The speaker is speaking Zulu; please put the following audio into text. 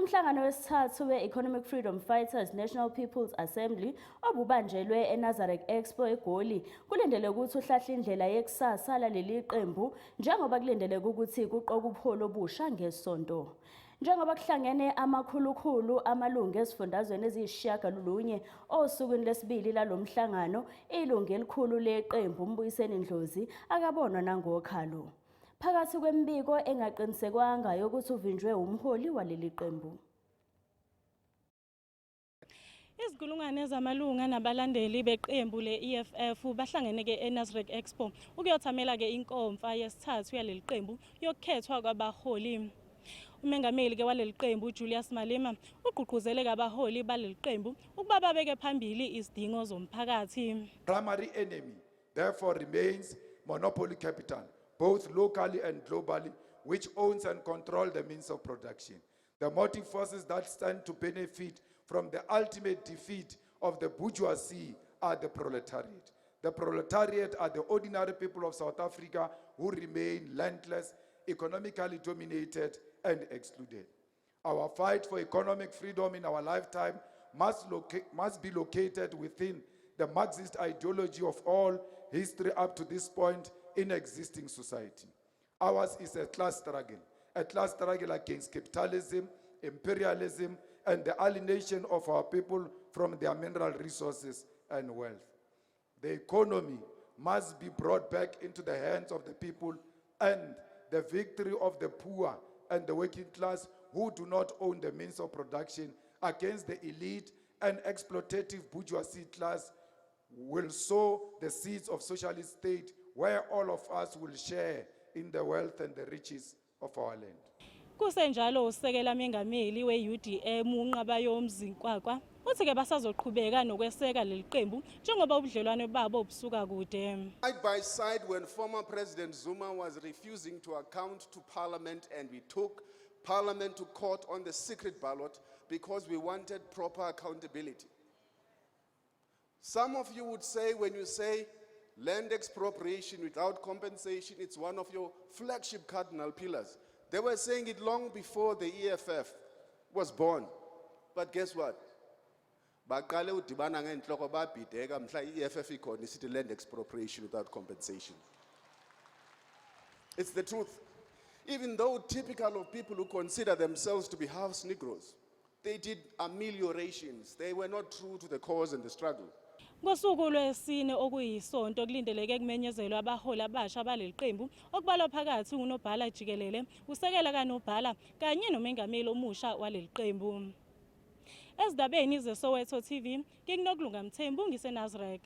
Umhlangano wesithathu we-Economic Freedom Fighters National People's Assembly obubanjelwe eNazareth Expo eGoli kulindele ukuthi uhlahle indlela yekusasa laleli qembu njengoba kulindeleke ukuthi kuqoke ubuholi obusha ngesonto. Njengoba kuhlangene amakhulukhulu amalungu esifundazweni eziyisishiyagalolunye osukwini lesibili lalomhlangano, ilungu elikhulu leqembu uMbuyiseni Ndlozi akabonwa nangokhalo. Phakathi kwemibiko engaqinisekwanga yokuthi uvinjwe umholi waleli qembu. Izigulungane ezamalunga nabalandeli beqembu le-EFF bahlangene eNazareth Expo ukuyothamela inkomfa yesithathu yaleli qembu yokukhethwa kwabaholi. Umengameli waleli qembu Julius Malema ugqugquzele abaholi baleli qembu ukuba babeke phambili izidingo zomphakathi. Primary enemy therefore remains monopoly capital, both locally and globally, which owns and controls the means of production. The motive forces that stand to benefit from the ultimate defeat of the bourgeoisie are the proletariat. The proletariat are the ordinary people of South Africa who remain landless, economically dominated and excluded. Our fight for economic freedom in our lifetime must be located within the Marxist ideology of all history up to this point in existing society. Ours is a class struggle against capitalism, imperialism, and the alienation of our people from their mineral resources and wealth. The economy must be brought back into the hands of the people, and the victory of the poor and the working class who do not own the means of production against the elite and exploitative bourgeoisie class will sow the seeds of socialist state where all of us will share in the wealth and the riches of our land. Kusenjalo usekela mengameli we-UDM uNqabayo Mzinkwakwa uthi ke basazoqhubeka nokweseka leli qembu njengoba ubudlelwane babo obusuka kude. Side by side when former President Zuma was refusing to account to Parliament, and we took Parliament to court on the secret ballot because we wanted proper accountability. Some of you would say, when you say land expropriation without compensation, it's one of your flagship cardinal pillars. They were saying it long before the EFF was born. But guess what? Baqale udibana ngenhloko babhideka mhla EFF ikhona isithi land expropriation without compensation. It's the truth. Even though typical of people who consider themselves to be house Negroes, they did ameliorations. They were not true to the cause and the struggle. Ngosuku lwesine okuyisonto kulindeleke kumenyezelwa abaholi abasha baleli qembu okubalwa phakathi uNobhala Jikelele, usekela kaNobhala kanye nomengameli omusha waleli qembu. Ezindabeni zeSoweto TV, nginokulunga Mthembu ngiseNazareth.